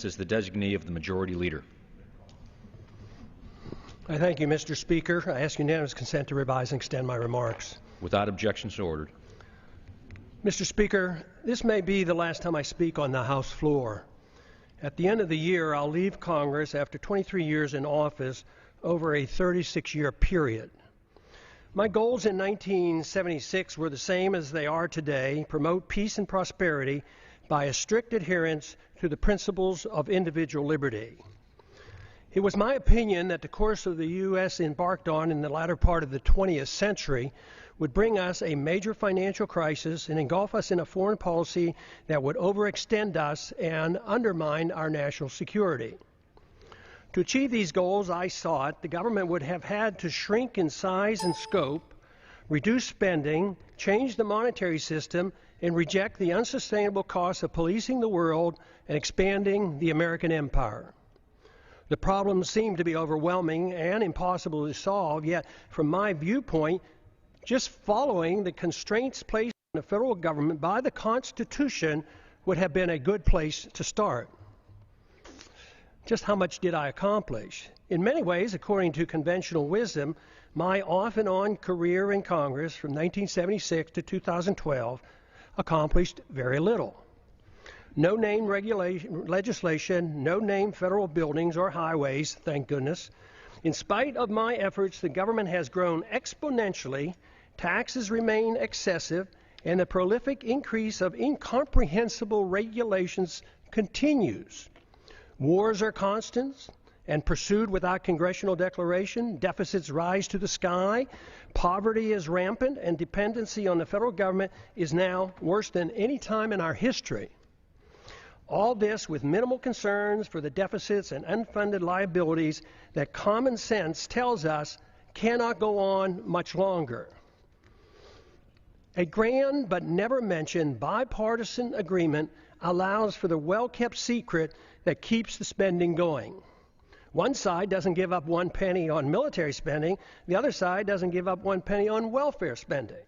as the designee of the Majority Leader. I thank you, Mr. Speaker. I ask unanimous consent to revise and extend my remarks. Without objection, so ordered. Mr. Speaker, this may be the last time I speak on the House floor. At the end of the year, I'll leave Congress after 23 years in office over a 36-year period. My goals in 1976 were the same as they are today: promote peace and prosperity by a strict adherence to the principles of individual liberty. It was my opinion that the course of the U.S. embarked on in the latter part of the 20th century would bring us a major financial crisis and engulf us in a foreign policy that would overextend us and undermine our national security. To achieve these goals, I thought the government would have had to shrink in size and scope, reduce spending, change the monetary system, and reject the unsustainable costs of policing the world and expanding the American empire. The problems seem to be overwhelming and impossible to solve, yet from my viewpoint, just following the constraints placed on the federal government by the Constitution would have been a good place to start. Just how much did I accomplish? In many ways, according to conventional wisdom, my off and on career in Congress from 1976 to 2012 accomplished very little. No name legislation, no name federal buildings or highways, thank goodness. In spite of my efforts, the government has grown exponentially, taxes remain excessive, and the prolific increase of incomprehensible regulations continues. Wars are constant and pursued without congressional declaration. Deficits rise to the sky. Poverty is rampant, and dependency on the federal government is now worse than any time in our history. All this with minimal concerns for the deficits and unfunded liabilities that common sense tells us cannot go on much longer. A grand but never mentioned bipartisan agreement allows for the well-kept secret that keeps the spending going. One side doesn't give up 1 penny on military spending, the other side doesn't give up 1 penny on welfare spending,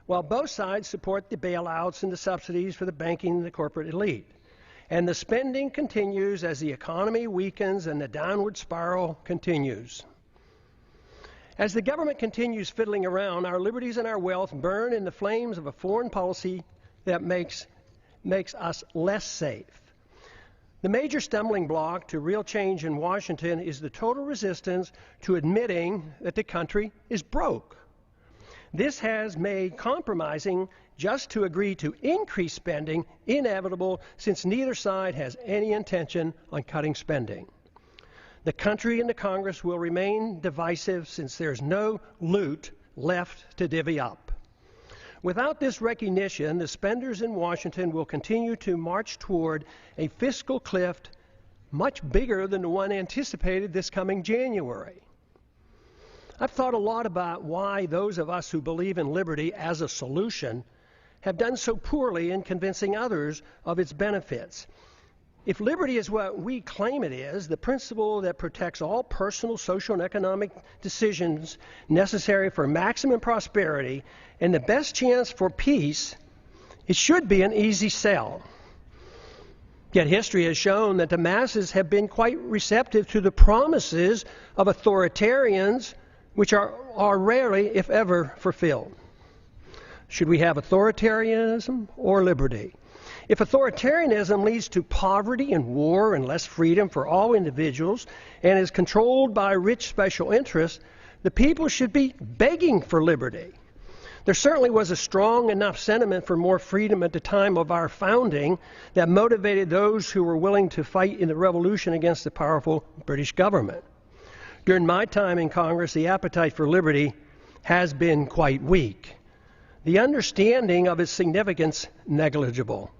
while both sides support the bailouts and the subsidies for the banking and the corporate elite. And the spending continues as the economy weakens and the downward spiral continues. As the government continues fiddling around, our liberties and our wealth burn in the flames of a foreign policy that makes us less safe. The major stumbling block to real change in Washington is the total resistance to admitting that the country is broke. This has made compromising just to agree to increase spending inevitable, since neither side has any intention on cutting spending. The country and the Congress will remain divisive since there's no loot left to divvy up. Without this recognition, the spenders in Washington will continue to march toward a fiscal cliff much bigger than the one anticipated this coming January. I've thought a lot about why those of us who believe in liberty as a solution have done so poorly in convincing others of its benefits. If liberty is what we claim it is, the principle that protects all personal, social, and economic decisions necessary for maximum prosperity and the best chance for peace, it should be an easy sell. Yet history has shown that the masses have been quite receptive to the promises of authoritarians, which are rarely, if ever, fulfilled. Should we have authoritarianism or liberty? If authoritarianism leads to poverty and war and less freedom for all individuals and is controlled by rich special interests, the people should be begging for liberty. There certainly was a strong enough sentiment for more freedom at the time of our founding that motivated those who were willing to fight in the revolution against the powerful British government. During my time in Congress, the appetite for liberty has been quite weak. The understanding of its significance negligible.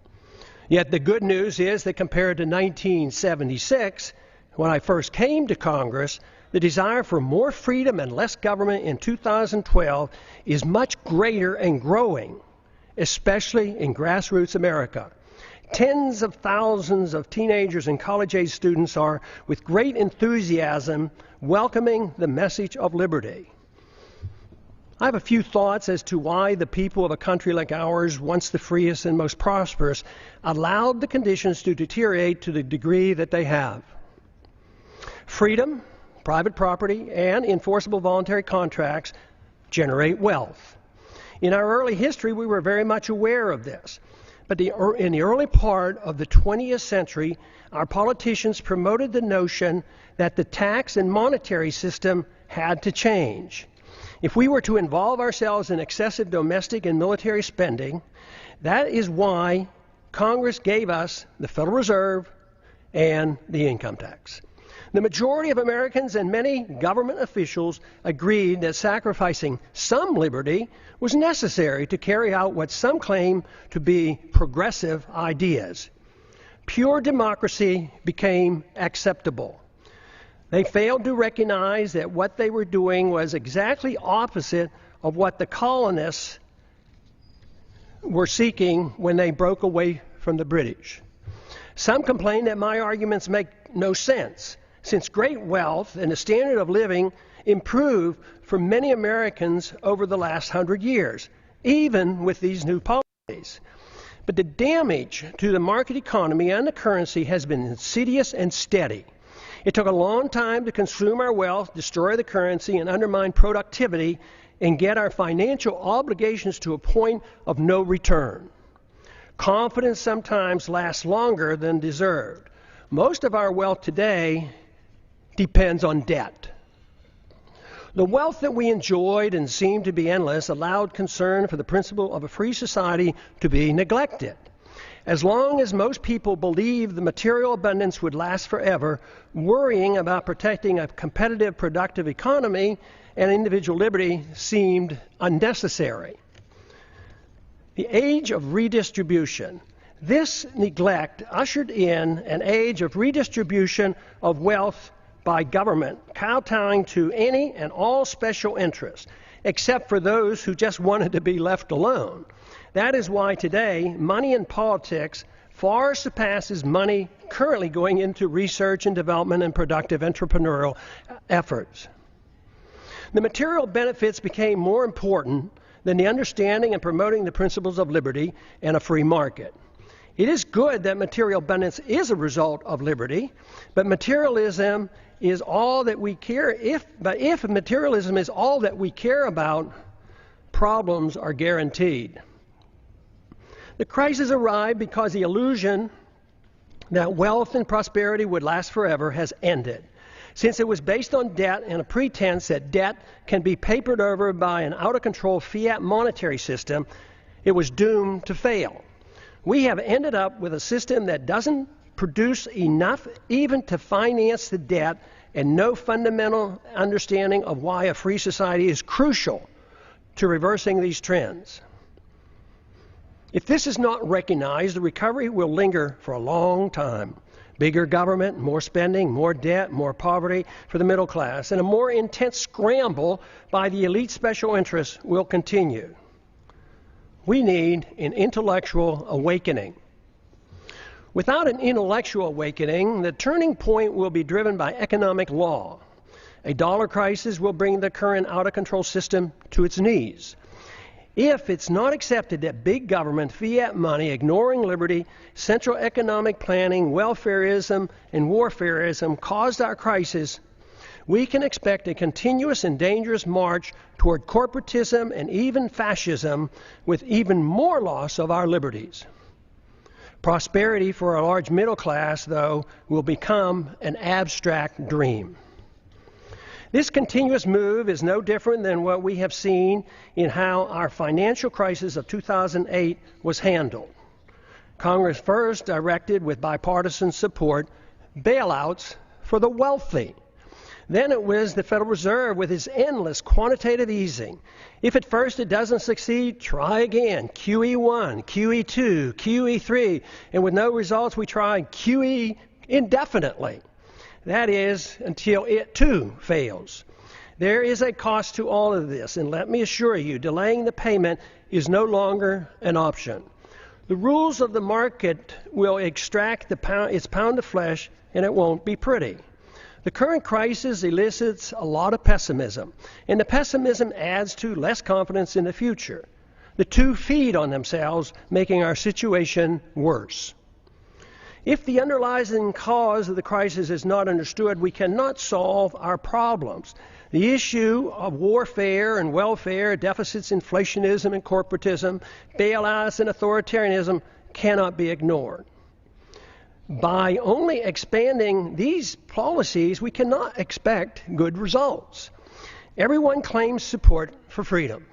Yet the good news is that compared to 1976, when I first came to Congress, the desire for more freedom and less government in 2012 is much greater and growing, especially in grassroots America. Tens of thousands of teenagers and college-age students are, with great enthusiasm, welcoming the message of liberty. I have a few thoughts as to why the people of a country like ours, once the freest and most prosperous, allowed the conditions to deteriorate to the degree that they have. Freedom, private property, and enforceable voluntary contracts generate wealth. In our early history, we were very much aware of this. But in the early part of the 20th century, our politicians promoted the notion that the tax and monetary system had to change. If we were to involve ourselves in excessive domestic and military spending, that is why Congress gave us the Federal Reserve and the income tax. The majority of Americans and many government officials agreed that sacrificing some liberty was necessary to carry out what some claim to be progressive ideas. Pure democracy became acceptable. They failed to recognize that what they were doing was exactly opposite of what the colonists were seeking when they broke away from the British. Some complain that my arguments make no sense, since great wealth and the standard of living improved for many Americans over the last 100 years, even with these new policies. But the damage to the market economy and the currency has been insidious and steady. It took a long time to consume our wealth, destroy the currency, and undermine productivity, and get our financial obligations to a point of no return. Confidence sometimes lasts longer than deserved. Most of our wealth today depends on debt. The wealth that we enjoyed and seemed to be endless allowed concern for the principle of a free society to be neglected. As long as most people believed the material abundance would last forever, worrying about protecting a competitive, productive economy and individual liberty seemed unnecessary. The age of redistribution. This neglect ushered in an age of redistribution of wealth by government, kowtowing to any and all special interests, except for those who just wanted to be left alone. That is why today, money in politics far surpasses money currently going into research and development and productive entrepreneurial efforts. The material benefits became more important than the understanding and promoting the principles of liberty and a free market. It is good that material abundance is a result of liberty, but materialism is all that we care. If materialism is all that we care about, problems are guaranteed. The crisis arrived because the illusion that wealth and prosperity would last forever has ended. Since it was based on debt and a pretense that debt can be papered over by an out-of-control fiat monetary system, it was doomed to fail. We have ended up with a system that doesn't produce enough even to finance the debt, and no fundamental understanding of why a free society is crucial to reversing these trends. If this is not recognized, the recovery will linger for a long time. Bigger government, more spending, more debt, more poverty for the middle class, and a more intense scramble by the elite special interests will continue. We need an intellectual awakening. Without an intellectual awakening, the turning point will be driven by economic law. A dollar crisis will bring the current out-of-control system to its knees. If it's not accepted that big government, fiat money, ignoring liberty, central economic planning, welfareism, and warfareism caused our crisis, we can expect a continuous and dangerous march toward corporatism and even fascism, with even more loss of our liberties. Prosperity for a large middle class, though, will become an abstract dream. This continuous move is no different than what we have seen in how our financial crisis of 2008 was handled. Congress first directed, with bipartisan support, bailouts for the wealthy. Then it was the Federal Reserve with its endless quantitative easing. If at first it doesn't succeed, try again. QE1, QE2, QE3, and with no results, we try QE indefinitely. That is, until it too fails. There is a cost to all of this, and let me assure you, delaying the payment is no longer an option. The rules of the market will extract its pound of flesh, and it won't be pretty. The current crisis elicits a lot of pessimism, and the pessimism adds to less confidence in the future. The two feed on themselves, making our situation worse. If the underlying cause of the crisis is not understood, we cannot solve our problems. The issue of warfare and welfare, deficits, inflationism and corporatism, bailouts and authoritarianism cannot be ignored. By only expanding these policies, we cannot expect good results. Everyone claims support for freedom,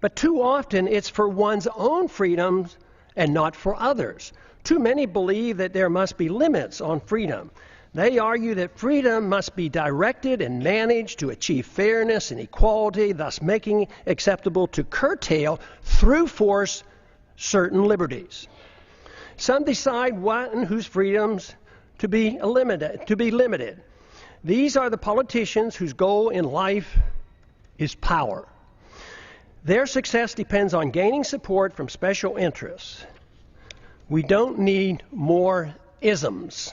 but too often it's for one's own freedoms and not for others. Too many believe that there must be limits on freedom. They argue that freedom must be directed and managed to achieve fairness and equality, thus making it acceptable to curtail through force certain liberties. Some decide what and whose freedoms to be limited. These are the politicians whose goal in life is power. Their success depends on gaining support from special interests. We don't need more isms.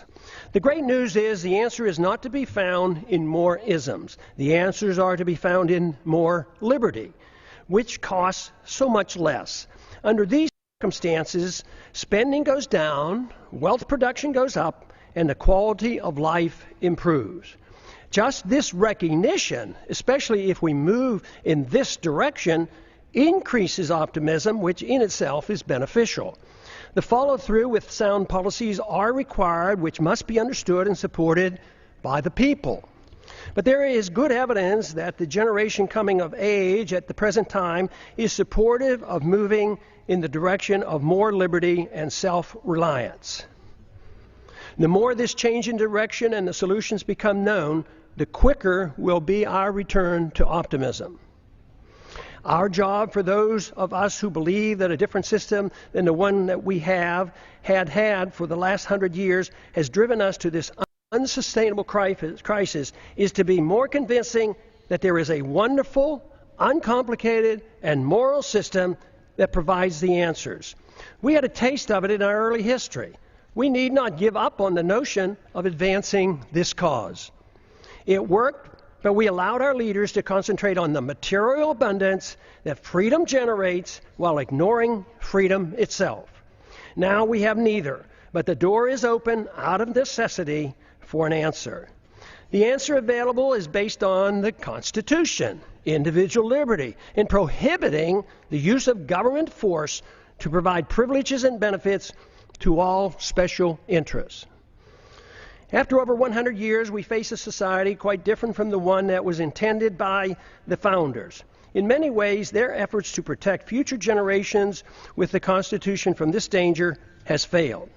The great news is the answer is not to be found in more isms. The answers are to be found in more liberty, which costs so much less. Under these circumstances, spending goes down, wealth production goes up, and the quality of life improves. Just this recognition, especially if we move in this direction, increases optimism, which in itself is beneficial. The follow-through with sound policies are required, which must be understood and supported by the people. But there is good evidence that the generation coming of age at the present time is supportive of moving in the direction of more liberty and self-reliance. The more this change in direction and the solutions become known, the quicker will be our return to optimism. Our job for those of us who believe that a different system than the one that we had for the last 100 years has driven us to this unsustainable crisis is to be more convincing that there is a wonderful, uncomplicated, and moral system that provides the answers. We had a taste of it in our early history. We need not give up on the notion of advancing this cause. It worked, but we allowed our leaders to concentrate on the material abundance that freedom generates while ignoring freedom itself. Now we have neither, but the door is open out of necessity for an answer. The answer available is based on the Constitution, individual liberty, in prohibiting the use of government force to provide privileges and benefits to all special interests. After over 100 years, we face a society quite different from the one that was intended by the founders. In many ways, their efforts to protect future generations with the Constitution from this danger has failed.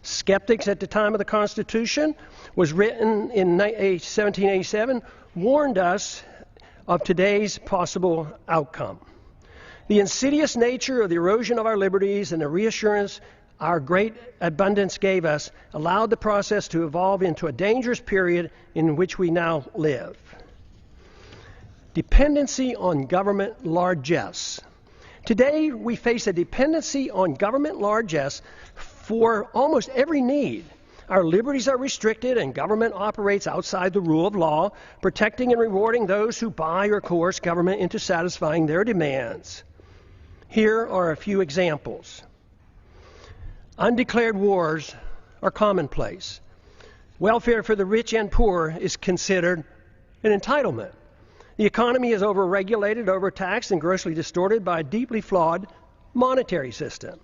Skeptics at the time of the Constitution, was written in 1787, warned us of today's possible outcome. The insidious nature of the erosion of our liberties and the reassurance our great abundance gave us allowed the process to evolve into a dangerous period in which we now live. Dependency on government largesse. Today, we face a dependency on government largesse for almost every need. Our liberties are restricted and government operates outside the rule of law, protecting and rewarding those who buy or coerce government into satisfying their demands. Here are a few examples. Undeclared wars are commonplace. Welfare for the rich and poor is considered an entitlement. The economy is overregulated, overtaxed, and grossly distorted by a deeply flawed monetary system.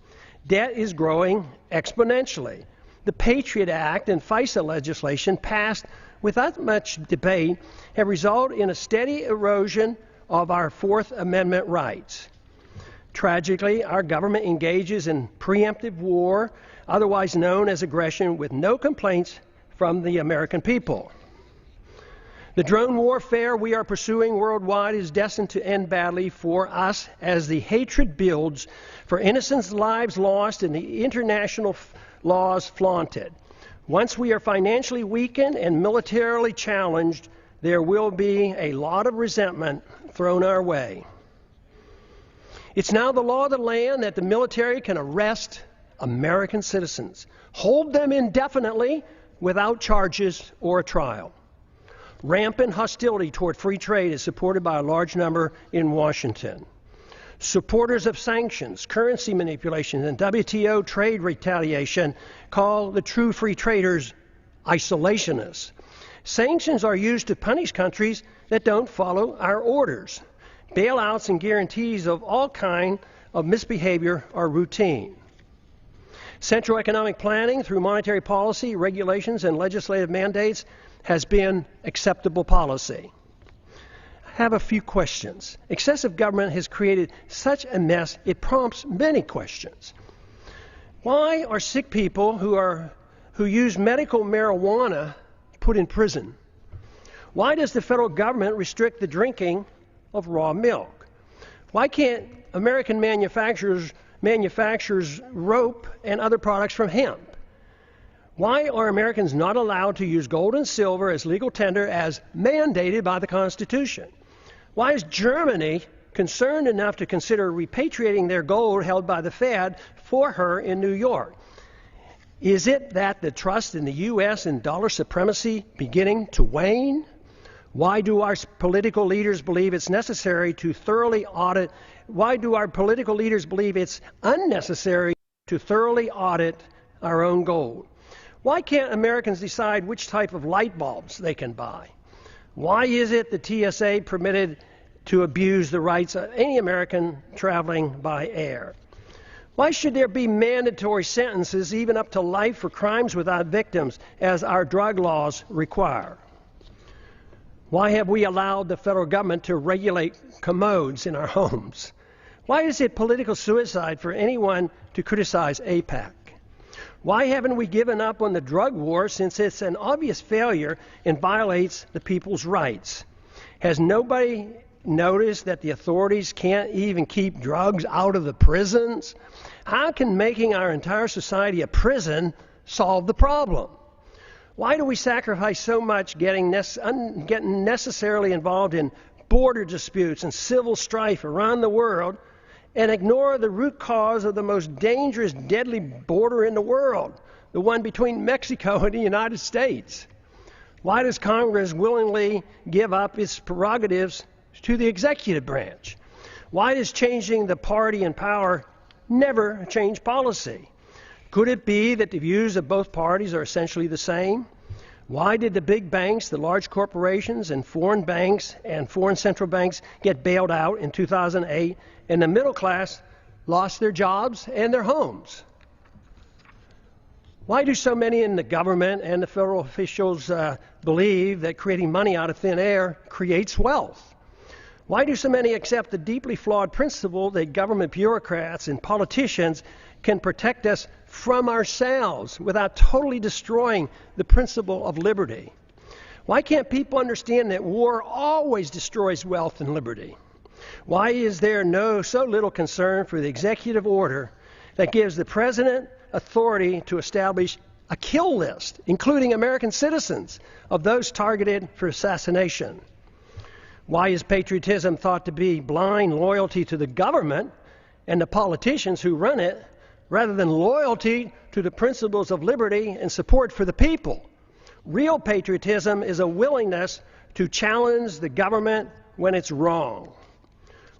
Debt is growing exponentially. The Patriot Act and FISA legislation passed without much debate have resulted in a steady erosion of our Fourth Amendment rights. Tragically, our government engages in preemptive war, otherwise known as aggression, with no complaints from the American people. The drone warfare we are pursuing worldwide is destined to end badly for us as the hatred builds, for innocent lives lost and the international laws flaunted. Once we are financially weakened and militarily challenged, there will be a lot of resentment thrown our way. It's now the law of the land that the military can arrest American citizens, hold them indefinitely without charges or a trial. Rampant hostility toward free trade is supported by a large number in Washington. Supporters of sanctions, currency manipulation, and WTO trade retaliation call the true free traders isolationists. Sanctions are used to punish countries that don't follow our orders. Bailouts and guarantees of all kinds of misbehavior are routine. Central economic planning through monetary policy, regulations, and legislative mandates has been acceptable policy. I have a few questions. Excessive government has created such a mess, it prompts many questions. Why are sick people who use medical marijuana put in prison? Why does the federal government restrict the drinking of raw milk? Why can't American manufacturers rope and other products from hemp? Why are Americans not allowed to use gold and silver as legal tender as mandated by the Constitution? Why is Germany concerned enough to consider repatriating their gold held by the Fed for her in New York? Is it that the trust in the U.S. and dollar supremacy beginning to wane? Why do our political leaders believe it's necessary to thoroughly audit? Why do our political leaders believe it's unnecessary to thoroughly audit our own gold? Why can't Americans decide which type of light bulbs they can buy? Why is it the TSA permitted to abuse the rights of any American traveling by air? Why should there be mandatory sentences, even up to life, for crimes without victims, as our drug laws require? Why have we allowed the federal government to regulate commodes in our homes? Why is it political suicide for anyone to criticize AIPAC? Why haven't we given up on the drug war, since it's an obvious failure and violates the people's rights? Has nobody noticed that the authorities can't even keep drugs out of the prisons? How can making our entire society a prison solve the problem? Why do we sacrifice so much getting necessarily involved in border disputes and civil strife around the world and ignore the root cause of the most dangerous, deadly border in the world, the one between Mexico and the United States? Why does Congress willingly give up its prerogatives to the executive branch? Why does changing the party in power never change policy? Could it be that the views of both parties are essentially the same? Why did the big banks, the large corporations, and foreign banks and foreign central banks get bailed out in 2008, and the middle class lost their jobs and their homes? Why do so many in the government and the federal officials believe that creating money out of thin air creates wealth? Why do so many accept the deeply flawed principle that government bureaucrats and politicians can protect us from ourselves without totally destroying the principle of liberty? Why can't people understand that war always destroys wealth and liberty? Why is there so little concern for the executive order that gives the president authority to establish a kill list, including American citizens, of those targeted for assassination? Why is patriotism thought to be blind loyalty to the government and the politicians who run it, rather than loyalty to the principles of liberty and support for the people? Real patriotism is a willingness to challenge the government when it's wrong.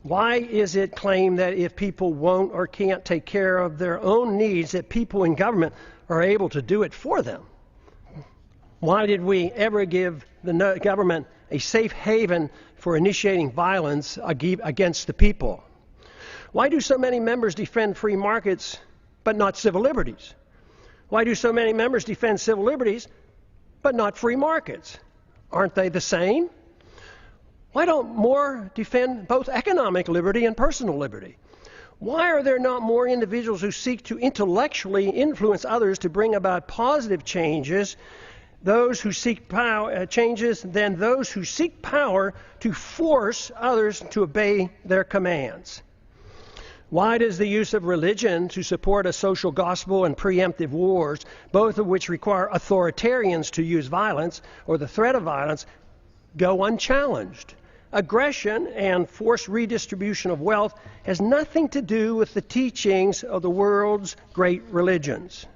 Why is it claimed that if people won't or can't take care of their own needs, that people in government are able to do it for them? Why did we ever give the government a safe haven for initiating violence against the people? Why do so many members defend free markets but not civil liberties? Why do so many members defend civil liberties but not free markets? Aren't they the same? Why don't more defend both economic liberty and personal liberty? Why are there not more individuals who seek to intellectually influence others to bring about positive changes, those who seek changes, than those who seek power to force others to obey their commands? Why does the use of religion to support a social gospel and preemptive wars, both of which require authoritarians to use violence or the threat of violence, go unchallenged? Aggression and forced redistribution of wealth has nothing to do with the teachings of the world's great religions.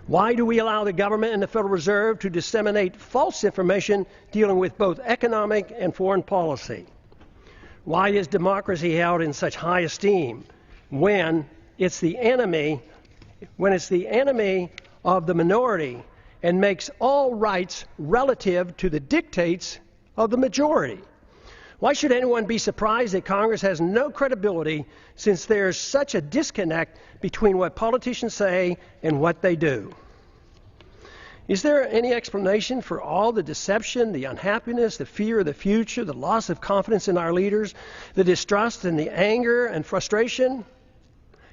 Why do we allow the government and the Federal Reserve to disseminate false information dealing with both economic and foreign policy? Why is democracy held in such high esteem when it's the enemy of the minority and makes all rights relative to the dictates of the majority? Why should anyone be surprised that Congress has no credibility since there's such a disconnect between what politicians say and what they do? Is there any explanation for all the deception, the unhappiness, the fear of the future, the loss of confidence in our leaders, the distrust and the anger and frustration?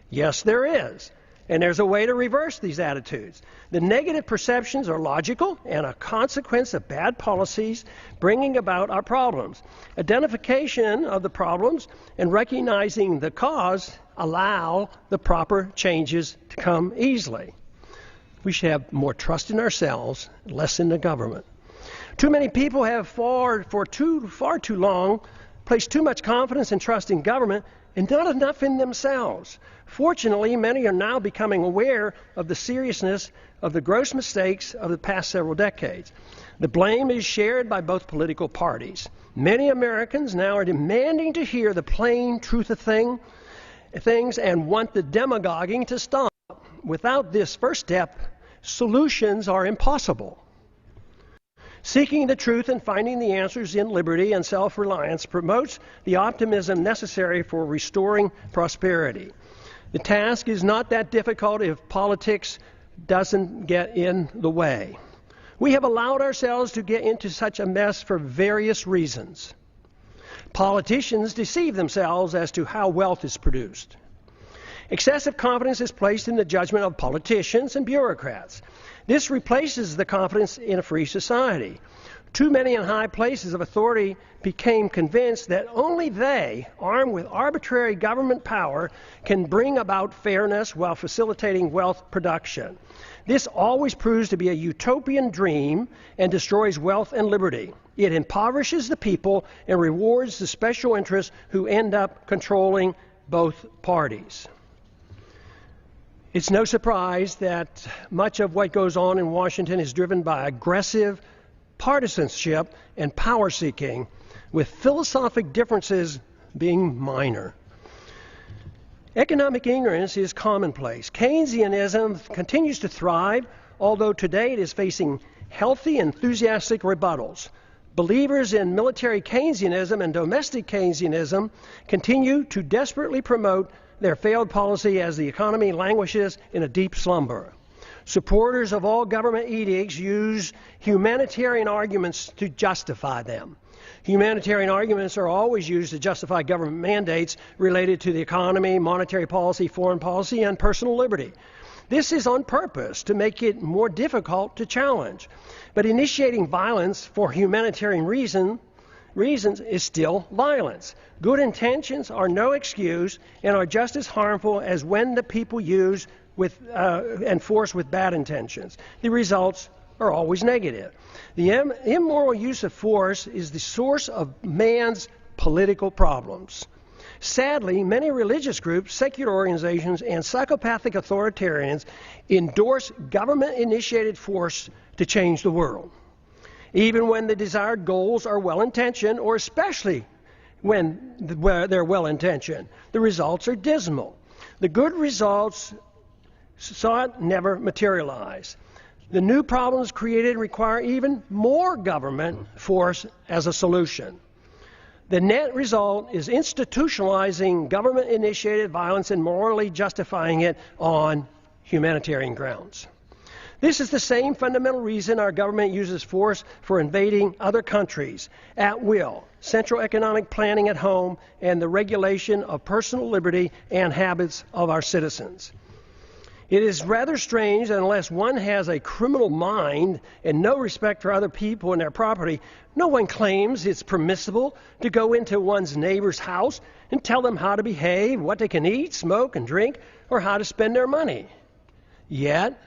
Yes, there is. And there's a way to reverse these attitudes. The negative perceptions are logical and a consequence of bad policies bringing about our problems. Identification of the problems and recognizing the cause allow the proper changes to come easily. We should have more trust in ourselves, less in the government. Too many people have far too long placed too much confidence and trust in government and not enough in themselves. Fortunately, many are now becoming aware of the seriousness of the gross mistakes of the past several decades. The blame is shared by both political parties. Many Americans now are demanding to hear the plain truth of things and want the demagoguing to stop. Without this first step, solutions are impossible. Seeking the truth and finding the answers in liberty and self-reliance promotes the optimism necessary for restoring prosperity. The task is not that difficult if politics doesn't get in the way. We have allowed ourselves to get into such a mess for various reasons. Politicians deceive themselves as to how wealth is produced. Excessive confidence is placed in the judgment of politicians and bureaucrats. This replaces the confidence in a free society. Too many in high places of authority became convinced that only they, armed with arbitrary government power, can bring about fairness while facilitating wealth production. This always proves to be a utopian dream and destroys wealth and liberty. It impoverishes the people and rewards the special interests who end up controlling both parties. It's no surprise that much of what goes on in Washington is driven by aggressive partisanship and power seeking, with philosophic differences being minor. Economic ignorance is commonplace. Keynesianism continues to thrive, although today it is facing healthy, enthusiastic rebuttals. Believers in military Keynesianism and domestic Keynesianism continue to desperately promote their failed policy as the economy languishes in a deep slumber. Supporters of all government edicts use humanitarian arguments to justify them. Humanitarian arguments are always used to justify government mandates related to the economy, monetary policy, foreign policy, and personal liberty. This is on purpose to make it more difficult to challenge. But initiating violence for humanitarian reasons is still violence. Good intentions are no excuse and are just as harmful as when the people use and force with bad intentions. The results are always negative. The immoral use of force is the source of man's political problems. Sadly, many religious groups, secular organizations, and psychopathic authoritarians endorse government-initiated force to change the world. Even when the desired goals are well-intentioned, or especially when they're well-intentioned, the results are dismal. The good results sought never materialize. The new problems created require even more government force as a solution. The net result is institutionalizing government-initiated violence and morally justifying it on humanitarian grounds. This is the same fundamental reason our government uses force for invading other countries at will, central economic planning at home, and the regulation of personal liberty and habits of our citizens. It is rather strange that unless one has a criminal mind and no respect for other people and their property, no one claims it's permissible to go into one's neighbor's house and tell them how to behave, what they can eat, smoke, and drink, or how to spend their money. Yet,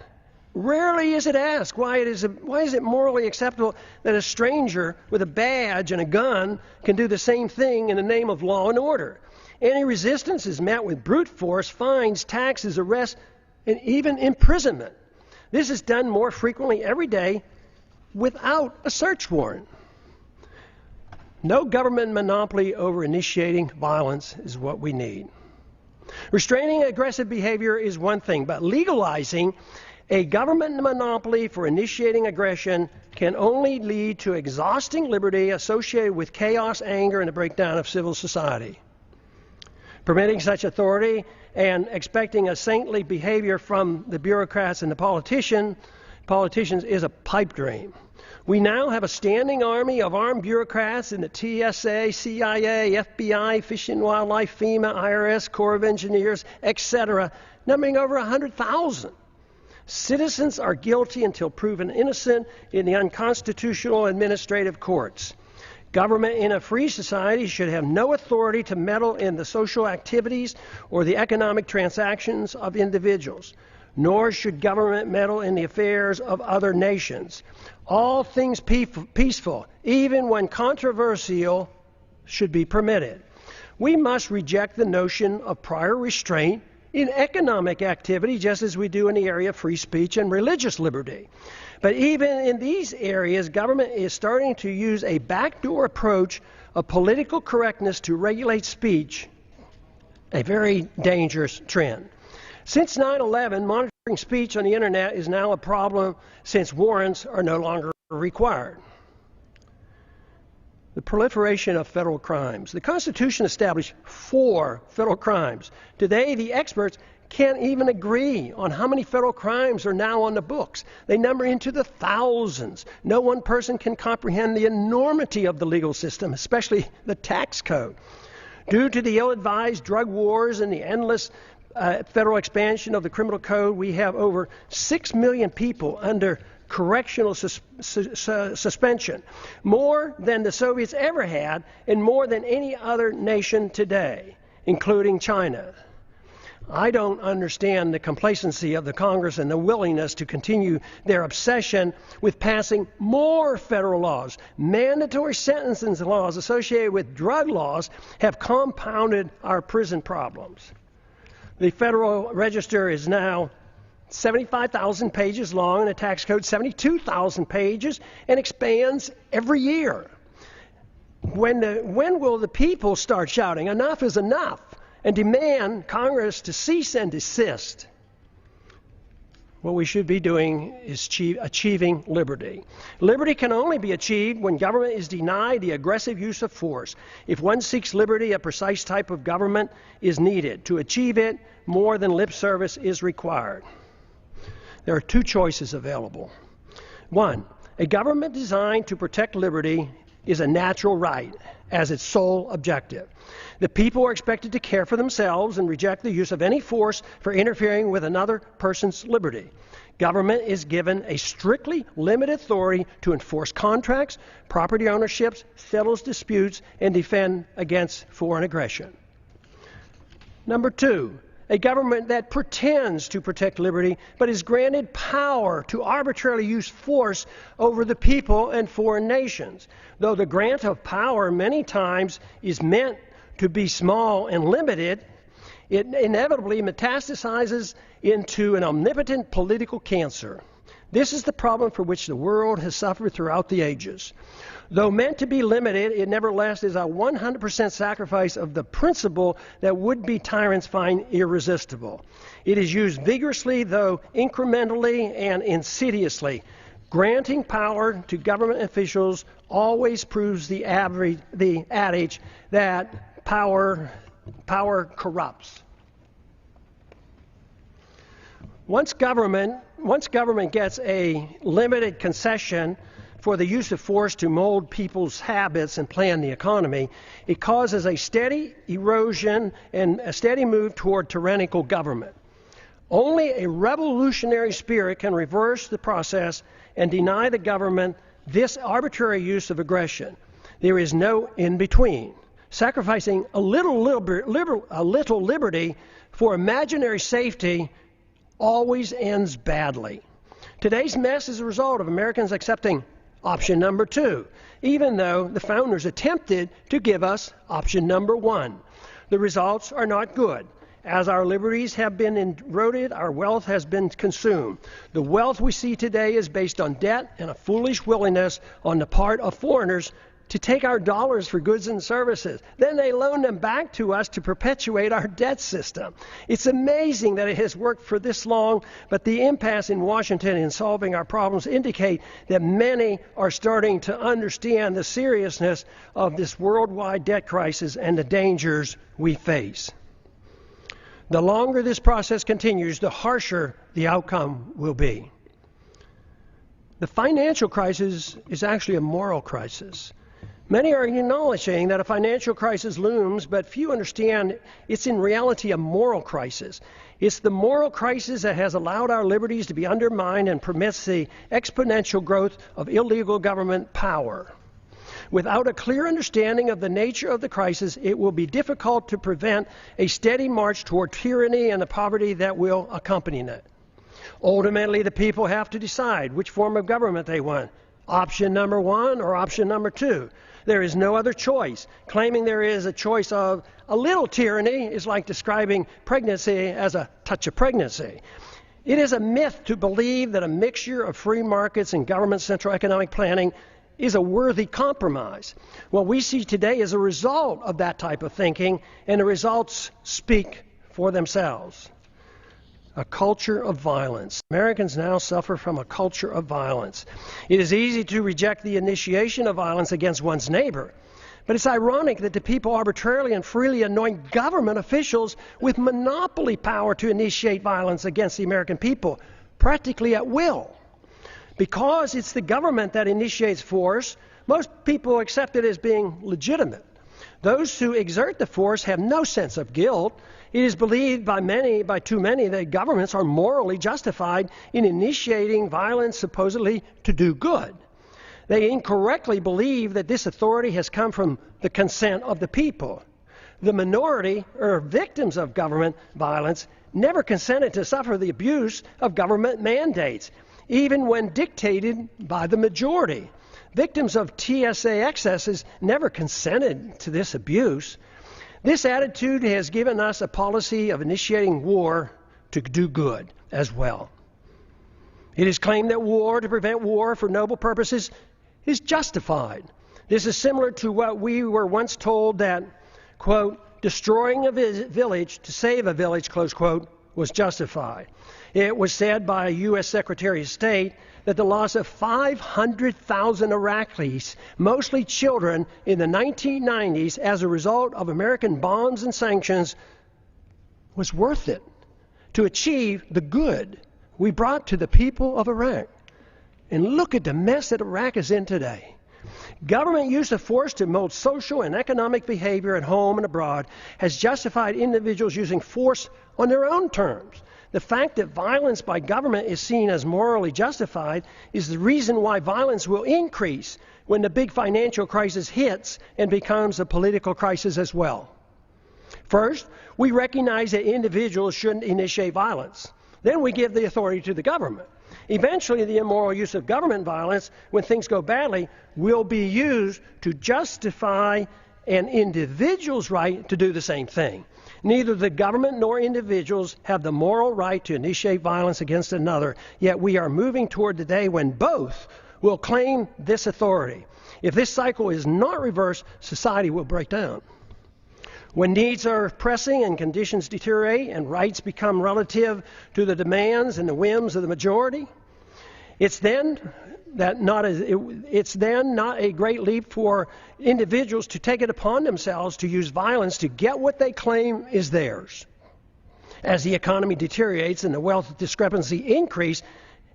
rarely is it asked why is it morally acceptable that a stranger with a badge and a gun can do the same thing in the name of law and order. Any resistance is met with brute force, fines, taxes, arrests, and even imprisonment. This is done more frequently every day without a search warrant. No government monopoly over initiating violence is what we need. Restraining aggressive behavior is one thing, but legalizing a government monopoly for initiating aggression can only lead to exhausting liberty associated with chaos, anger, and a breakdown of civil society. Permitting such authority and expecting a saintly behavior from the bureaucrats and the politicians is a pipe dream. We now have a standing army of armed bureaucrats in the TSA, CIA, FBI, Fish and Wildlife, FEMA, IRS, Corps of Engineers, etc., numbering over 100,000. Citizens are guilty until proven innocent in the unconstitutional administrative courts. Government in a free society should have no authority to meddle in the social activities or the economic transactions of individuals, nor should government meddle in the affairs of other nations. All things peaceful, even when controversial, should be permitted. We must reject the notion of prior restraint in economic activity, just as we do in the area of free speech and religious liberty. But even in these areas, government is starting to use a backdoor approach of political correctness to regulate speech, a very dangerous trend. Since 9/11, monitoring speech on the internet is now a problem since warrants are no longer required. The proliferation of federal crimes. The Constitution established 4 federal crimes. Today, the experts can't even agree on how many federal crimes are now on the books. They number into the thousands. No one person can comprehend the enormity of the legal system, especially the tax code. Due to the ill-advised drug wars and the endless federal expansion of the criminal code, we have over 6 million people under correctional suspension, more than the Soviets ever had and more than any other nation today, including China. I don't understand the complacency of the Congress and the willingness to continue their obsession with passing more federal laws. Mandatory sentencing laws associated with drug laws have compounded our prison problems. The Federal Register is now 75,000 pages long, and the tax code 72,000 pages, and expands every year. When will the people start shouting, enough is enough, and demand Congress to cease and desist? What we should be doing is achieving liberty. Liberty can only be achieved when government is denied the aggressive use of force. If one seeks liberty, a precise type of government is needed. To achieve it, more than lip service is required. There are 2 choices available. 1, a government designed to protect liberty is a natural right as its sole objective. The people are expected to care for themselves and reject the use of any force for interfering with another person's liberty. Government is given a strictly limited authority to enforce contracts, property ownerships, settles disputes, and defend against foreign aggression. Number 2, a government that pretends to protect liberty but is granted power to arbitrarily use force over the people and foreign nations. Though the grant of power many times is meant to be small and limited, it inevitably metastasizes into an omnipotent political cancer. This is the problem for which the world has suffered throughout the ages. Though meant to be limited, it nevertheless is a 100% sacrifice of the principle that would-be tyrants find irresistible. It is used vigorously, though incrementally and insidiously. Granting power to government officials always proves the adage that power corrupts. Once government gets a limited concession for the use of force to mold people's habits and plan the economy, it causes a steady erosion and a steady move toward tyrannical government. Only a revolutionary spirit can reverse the process and deny the government this arbitrary use of aggression. There is no in-between. Sacrificing a little liberty for imaginary safety always ends badly. Today's mess is a result of Americans accepting option number 2, even though the founders attempted to give us option number 1. The results are not good. As our liberties have been eroded, our wealth has been consumed. The wealth we see today is based on debt and a foolish willingness on the part of foreigners to take our dollars for goods and services. Then they loan them back to us to perpetuate our debt system. It's amazing that it has worked for this long, but the impasse in Washington in solving our problems indicate that many are starting to understand the seriousness of this worldwide debt crisis and the dangers we face. The longer this process continues, the harsher the outcome will be. The financial crisis is actually a moral crisis. Many are acknowledging that a financial crisis looms, but few understand it's in reality a moral crisis. It's the moral crisis that has allowed our liberties to be undermined and permits the exponential growth of illegal government power. Without a clear understanding of the nature of the crisis, it will be difficult to prevent a steady march toward tyranny and the poverty that will accompany it. Ultimately, the people have to decide which form of government they want, option number 1 or option number 2. There is no other choice. Claiming there is a choice of a little tyranny is like describing pregnancy as a touch of pregnancy. It is a myth to believe that a mixture of free markets and government central economic planning is a worthy compromise. What we see today is a result of that type of thinking, and the results speak for themselves. A culture of violence. Americans now suffer from a culture of violence. It is easy to reject the initiation of violence against one's neighbor, but it's ironic that the people arbitrarily and freely anoint government officials with monopoly power to initiate violence against the American people, practically at will. Because it's the government that initiates force, most people accept it as being legitimate. Those who exert the force have no sense of guilt. It is believed by too many, that governments are morally justified in initiating violence supposedly to do good. They incorrectly believe that this authority has come from the consent of the people. The minority, or victims of government violence, never consented to suffer the abuse of government mandates, even when dictated by the majority. Victims of TSA excesses never consented to this abuse. This attitude has given us a policy of initiating war to do good as well. It is claimed that war to prevent war for noble purposes is justified. This is similar to what we were once told that, quote, destroying a village to save a village, close quote, was justified. It was said by a U.S. Secretary of State that the loss of 500,000 Iraqis, mostly children, in the 1990s as a result of American bombs and sanctions was worth it to achieve the good we brought to the people of Iraq. And look at the mess that Iraq is in today. Government use of force to mold social and economic behavior at home and abroad has justified individuals using force on their own terms. The fact that violence by government is seen as morally justified is the reason why violence will increase when the big financial crisis hits and becomes a political crisis as well. First, we recognize that individuals shouldn't initiate violence. Then we give the authority to the government. Eventually, the immoral use of government violence, when things go badly, will be used to justify an individual's right to do the same thing. Neither the government nor individuals have the moral right to initiate violence against another, yet we are moving toward the day when both will claim this authority. If this cycle is not reversed, society will break down. When needs are pressing and conditions deteriorate and rights become relative to the demands and the whims of the majority, it's then not a great leap for individuals to take it upon themselves to use violence to get what they claim is theirs. As the economy deteriorates and the wealth discrepancy increase,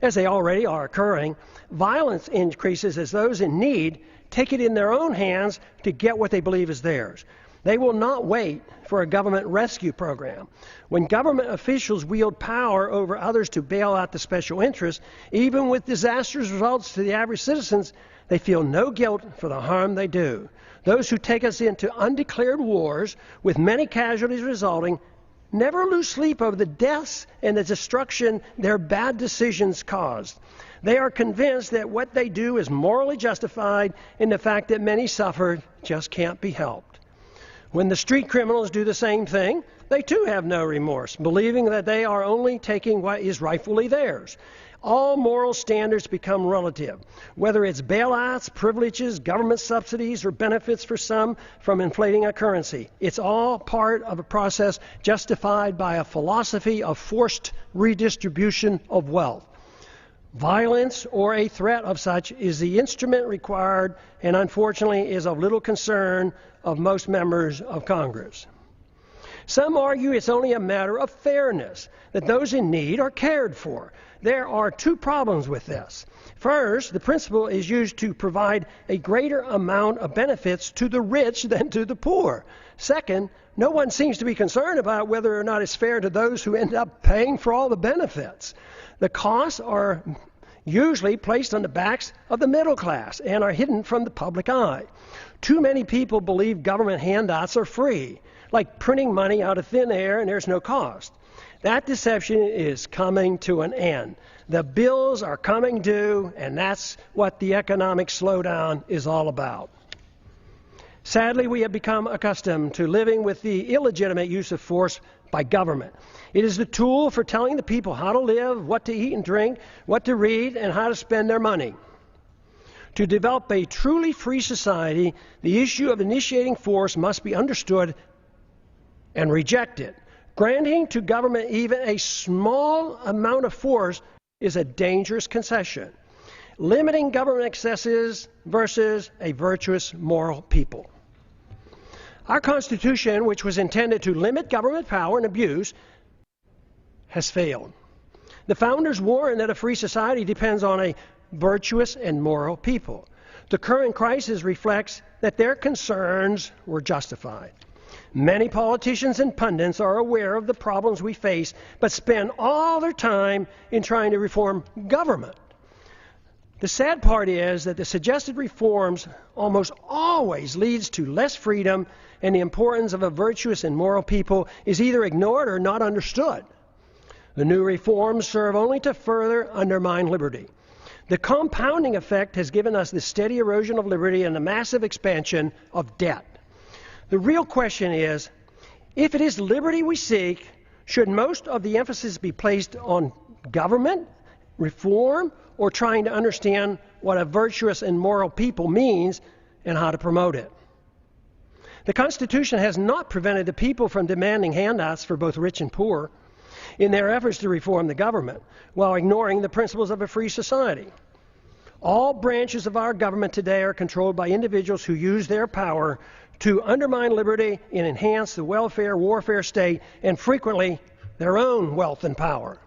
as they already are occurring, violence increases as those in need take it in their own hands to get what they believe is theirs. They will not wait for a government rescue program. When government officials wield power over others to bail out the special interests, even with disastrous results to the average citizens, they feel no guilt for the harm they do. Those who take us into undeclared wars, with many casualties resulting, never lose sleep over the deaths and the destruction their bad decisions caused. They are convinced that what they do is morally justified, and the fact that many suffered just can't be helped. When the street criminals do the same thing, they too have no remorse, believing that they are only taking what is rightfully theirs. All moral standards become relative, whether it's bailouts, privileges, government subsidies, or benefits for some from inflating a currency. It's all part of a process justified by a philosophy of forced redistribution of wealth. Violence or a threat of such is the instrument required and unfortunately is of little concern of most members of Congress. Some argue it's only a matter of fairness, that those in need are cared for. There are two problems with this. First, the principle is used to provide a greater amount of benefits to the rich than to the poor. Second, no one seems to be concerned about whether or not it's fair to those who end up paying for all the benefits. The costs are usually placed on the backs of the middle class and are hidden from the public eye. Too many people believe government handouts are free, like printing money out of thin air and there's no cost. That deception is coming to an end. The bills are coming due, and that's what the economic slowdown is all about. Sadly, we have become accustomed to living with the illegitimate use of force by government. It is the tool for telling the people how to live, what to eat and drink, what to read, and how to spend their money. To develop a truly free society, the issue of initiating force must be understood and rejected. Granting to government even a small amount of force is a dangerous concession. Limiting government excesses versus a virtuous moral people. Our Constitution, which was intended to limit government power and abuse, has failed. The founders warned that a free society depends on a virtuous and moral people. The current crisis reflects that their concerns were justified. Many politicians and pundits are aware of the problems we face, but spend all their time in trying to reform government. The sad part is that the suggested reforms almost always leads to less freedom, and the importance of a virtuous and moral people is either ignored or not understood. The new reforms serve only to further undermine liberty. The compounding effect has given us the steady erosion of liberty and the massive expansion of debt. The real question is, if it is liberty we seek, should most of the emphasis be placed on government, reform, or trying to understand what a virtuous and moral people means and how to promote it? The Constitution has not prevented the people from demanding handouts for both rich and poor in their efforts to reform the government, while ignoring the principles of a free society. All branches of our government today are controlled by individuals who use their power to undermine liberty and enhance the welfare warfare state and frequently their own wealth and power.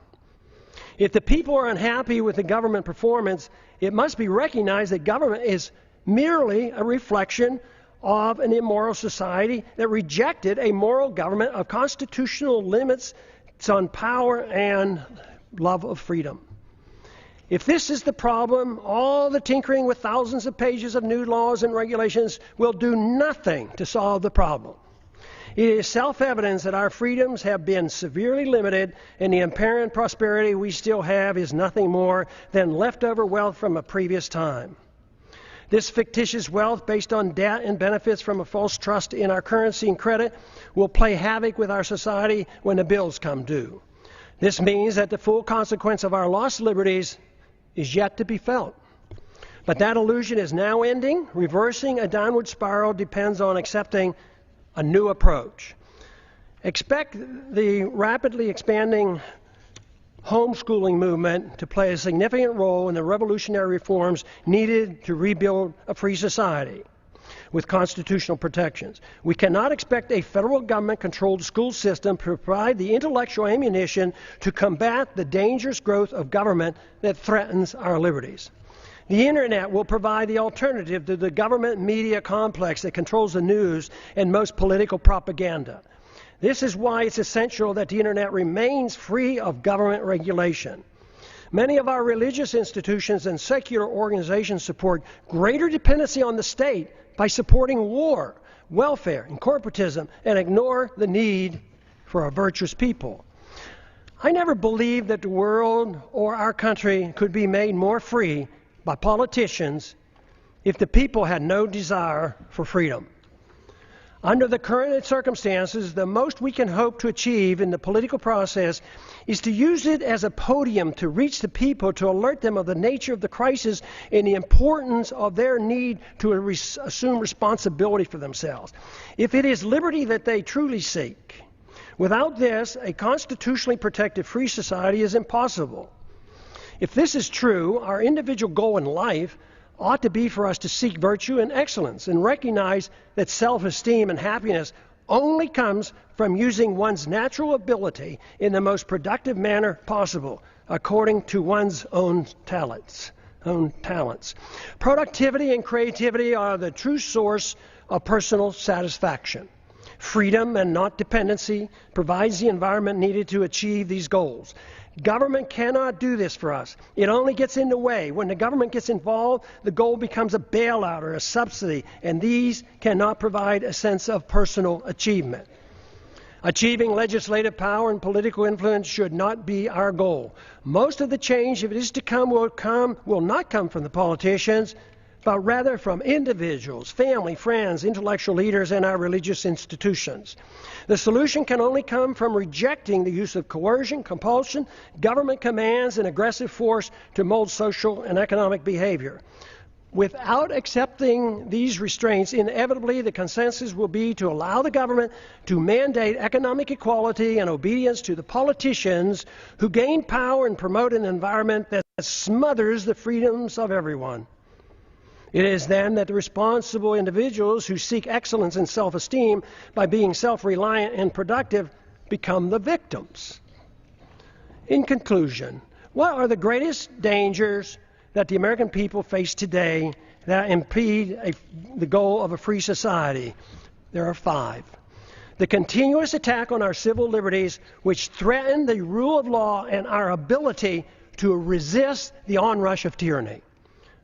If the people are unhappy with the government performance, it must be recognized that government is merely a reflection of an immoral society that rejected a moral government of constitutional limits on power and love of freedom. If this is the problem, all the tinkering with thousands of pages of new laws and regulations will do nothing to solve the problem. It is self-evident that our freedoms have been severely limited, and the apparent prosperity we still have is nothing more than leftover wealth from a previous time. This fictitious wealth based on debt and benefits from a false trust in our currency and credit will play havoc with our society when the bills come due. This means that the full consequence of our lost liberties is yet to be felt. But that illusion is now ending. Reversing a downward spiral depends on accepting a new approach. Expect the rapidly expanding homeschooling movement to play a significant role in the revolutionary reforms needed to rebuild a free society with constitutional protections. We cannot expect a federal government-controlled school system to provide the intellectual ammunition to combat the dangerous growth of government that threatens our liberties. The Internet will provide the alternative to the government media complex that controls the news and most political propaganda. This is why it's essential that the Internet remains free of government regulation. Many of our religious institutions and secular organizations support greater dependency on the state by supporting war, welfare, and corporatism, and ignore the need for a virtuous people. I never believed that the world or our country could be made more free by politicians if the people had no desire for freedom. Under the current circumstances, the most we can hope to achieve in the political process is to use it as a podium to reach the people, to alert them of the nature of the crisis and the importance of their need to assume responsibility for themselves. If it is liberty that they truly seek, without this, a constitutionally protected free society is impossible. If this is true, our individual goal in life ought to be for us to seek virtue and excellence and recognize that self-esteem and happiness only comes from using one's natural ability in the most productive manner possible, according to one's own talents. Productivity and creativity are the true source of personal satisfaction. Freedom and not dependency provides the environment needed to achieve these goals. Government cannot do this for us. It only gets in the way. When the government gets involved, the goal becomes a bailout or a subsidy, and these cannot provide a sense of personal achievement. Achieving legislative power and political influence should not be our goal. Most of the change, if it is to come, will not come from the politicians, but rather from individuals, family, friends, intellectual leaders, and our religious institutions. The solution can only come from rejecting the use of coercion, compulsion, government commands, and aggressive force to mold social and economic behavior. Without accepting these restraints, inevitably the consensus will be to allow the government to mandate economic equality and obedience to the politicians who gain power and promote an environment that smothers the freedoms of everyone. It is then that the responsible individuals who seek excellence and self-esteem by being self-reliant and productive become the victims. In conclusion, what are the greatest dangers that the American people face today that impede the goal of a free society? There are 5. The continuous attack on our civil liberties, which threaten the rule of law and our ability to resist the onrush of tyranny.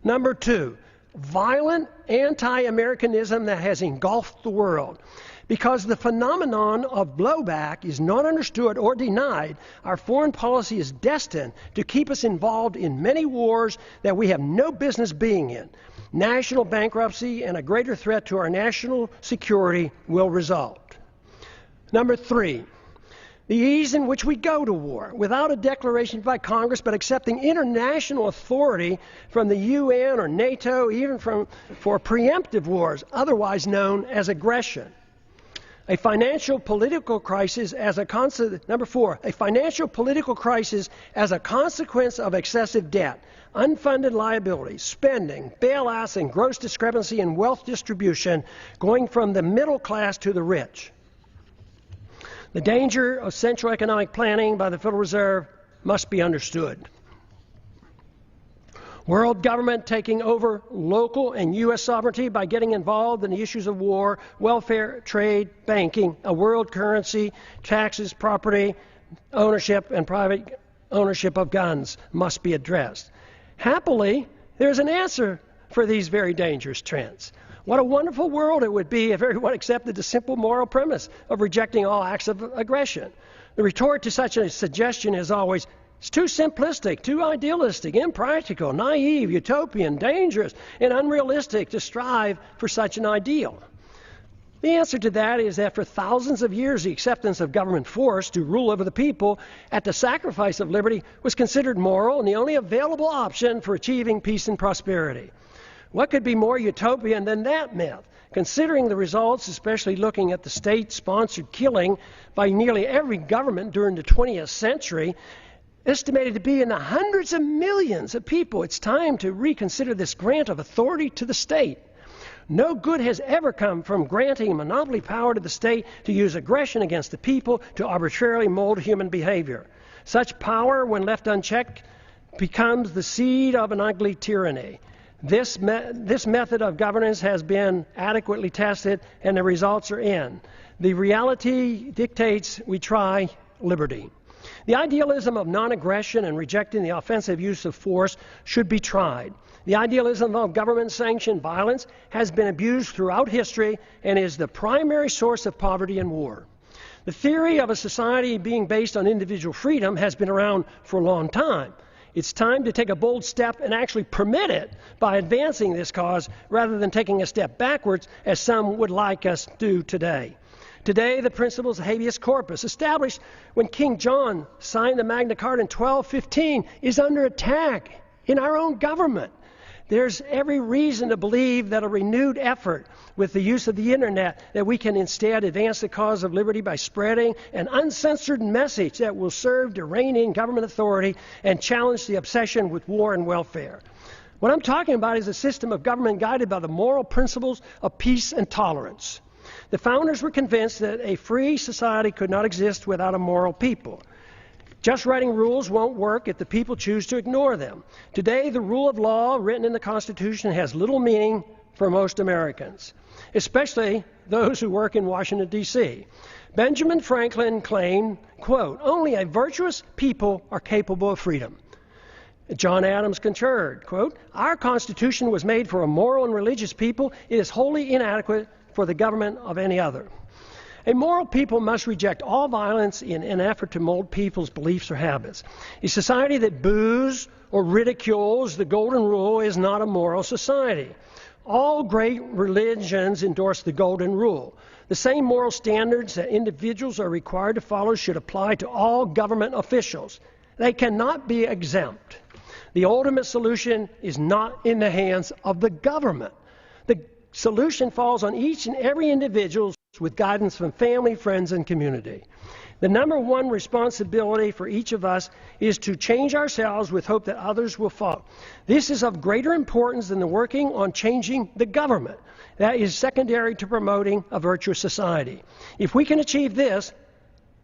Number 2, violent anti-Americanism that has engulfed the world. Because the phenomenon of blowback is not understood or denied, our foreign policy is destined to keep us involved in many wars that we have no business being in. National bankruptcy and a greater threat to our national security will result. Number 3, the ease in which we go to war, without a declaration by Congress, but accepting international authority from the UN or NATO, even for preemptive wars, otherwise known as aggression. A financial political crisis as a Number 4, a financial political crisis as a consequence of excessive debt, unfunded liabilities, spending, bailouts, and gross discrepancy in wealth distribution, going from the middle class to the rich. The danger of central economic planning by the Federal Reserve must be understood. World government taking over local and U.S. sovereignty by getting involved in the issues of war, welfare, trade, banking, a world currency, taxes, property, ownership, and private ownership of guns must be addressed. Happily, there's an answer for these very dangerous trends. What a wonderful world it would be if everyone accepted the simple moral premise of rejecting all acts of aggression. The retort to such a suggestion is always, it's too simplistic, too idealistic, impractical, naive, utopian, dangerous, and unrealistic to strive for such an ideal. The answer to that is that for thousands of years, the acceptance of government force to rule over the people at the sacrifice of liberty was considered moral and the only available option for achieving peace and prosperity. What could be more utopian than that myth? Considering the results, especially looking at the state-sponsored killing by nearly every government during the 20th century, estimated to be in the hundreds of millions of people, it's time to reconsider this grant of authority to the state. No good has ever come from granting monopoly power to the state to use aggression against the people to arbitrarily mold human behavior. Such power, when left unchecked, becomes the seed of an ugly tyranny. This method of governance has been adequately tested, and the results are in. The reality dictates we try liberty. The idealism of non-aggression and rejecting the offensive use of force should be tried. The idealism of government-sanctioned violence has been abused throughout history and is the primary source of poverty and war. The theory of a society being based on individual freedom has been around for a long time. It's time to take a bold step and actually permit it by advancing this cause rather than taking a step backwards as some would like us to do today. Today, the principles of habeas corpus, established when King John signed the Magna Carta in 1215, is under attack in our own government. There's every reason to believe that a renewed effort with the use of the internet, that we can instead advance the cause of liberty by spreading an uncensored message that will serve to rein in government authority and challenge the obsession with war and welfare. What I'm talking about is a system of government guided by the moral principles of peace and tolerance. The founders were convinced that a free society could not exist without a moral people. Just writing rules won't work if the people choose to ignore them. Today, the rule of law written in the Constitution has little meaning for most Americans, especially those who work in Washington, D.C. Benjamin Franklin claimed, quote, "Only a virtuous people are capable of freedom." John Adams concurred, quote, "Our Constitution was made for a moral and religious people. It is wholly inadequate for the government of any other." A moral people must reject all violence in an effort to mold people's beliefs or habits. A society that boos or ridicules the golden rule is not a moral society. All great religions endorse the golden rule. The same moral standards that individuals are required to follow should apply to all government officials. They cannot be exempt. The ultimate solution is not in the hands of the government. The solution falls on each and every individual with guidance from family, friends, and community. The number one responsibility for each of us is to change ourselves with hope that others will follow. This is of greater importance than the working on changing the government. That is secondary to promoting a virtuous society. If we can achieve this,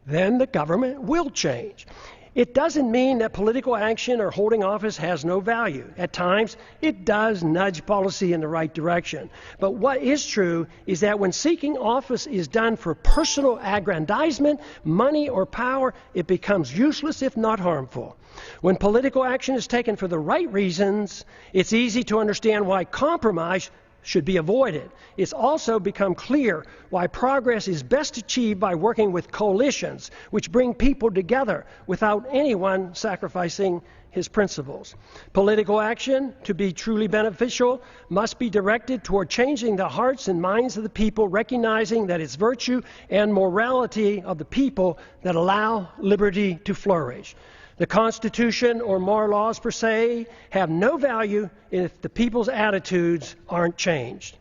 then the government will change. It doesn't mean that political action or holding office has no value. At times, it does nudge policy in the right direction. But what is true is that when seeking office is done for personal aggrandizement, money, or power, it becomes useless if not harmful. When political action is taken for the right reasons, it's easy to understand why compromise should be avoided. It's also become clear why progress is best achieved by working with coalitions, which bring people together without anyone sacrificing his principles. Political action, to be truly beneficial, must be directed toward changing the hearts and minds of the people, recognizing that it's virtue and morality of the people that allow liberty to flourish. The Constitution or moral laws per se have no value if the people's attitudes aren't changed.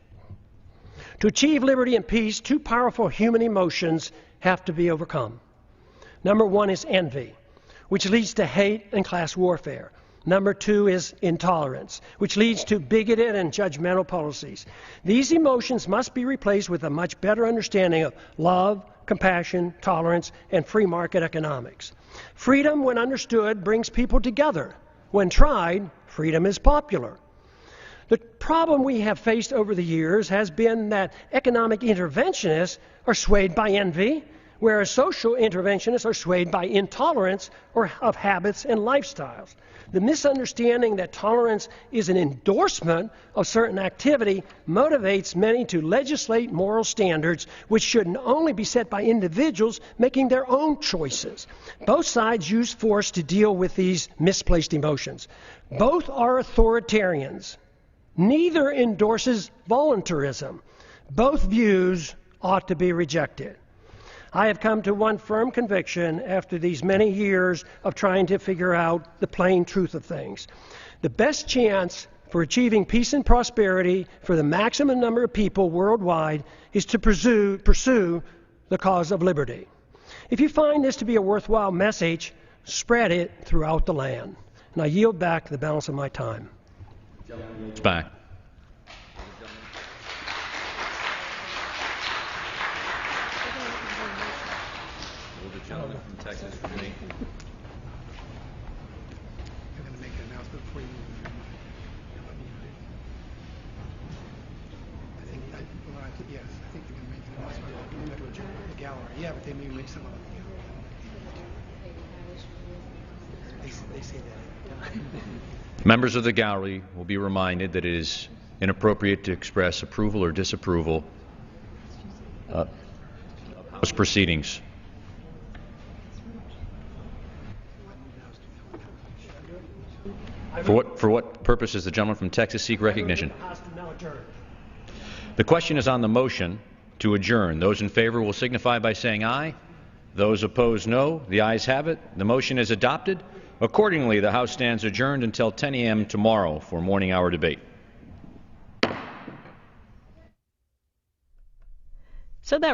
To achieve liberty and peace, two powerful human emotions have to be overcome. Number one is envy, which leads to hate and class warfare. Number two is intolerance, which leads to bigoted and judgmental policies. These emotions must be replaced with a much better understanding of love, compassion, tolerance, and free market economics. Freedom, when understood, brings people together. When tried, freedom is popular. The problem we have faced over the years has been that economic interventionists are swayed by envy, whereas social interventionists are swayed by intolerance or of habits and lifestyles. The misunderstanding that tolerance is an endorsement of certain activity motivates many to legislate moral standards which should only be set by individuals making their own choices. Both sides use force to deal with these misplaced emotions. Both are authoritarians. Neither endorses voluntarism. Both views ought to be rejected. I have come to one firm conviction after these many years of trying to figure out the plain truth of things. The best chance for achieving peace and prosperity for the maximum number of people worldwide is to pursue the cause of liberty. If you find this to be a worthwhile message, spread it throughout the land. And I yield back the balance of my time. It's back. Gentleman from Texas for me. You're going to make an announcement before you move. Yes, I think they're going to make an announcement. We're going to adjourn the gallery. Yeah, but they may make some of it. They say that every time. Members of the gallery will be reminded that it is inappropriate to express approval or disapproval of House proceedings. For what purpose does the gentleman from Texas seek recognition? The House to now adjourn. The question is on the motion to adjourn. Those in favor will signify by saying aye. Those opposed, no. The ayes have it. The motion is adopted. Accordingly, the House stands adjourned until 10 a.m. tomorrow for morning hour debate. So that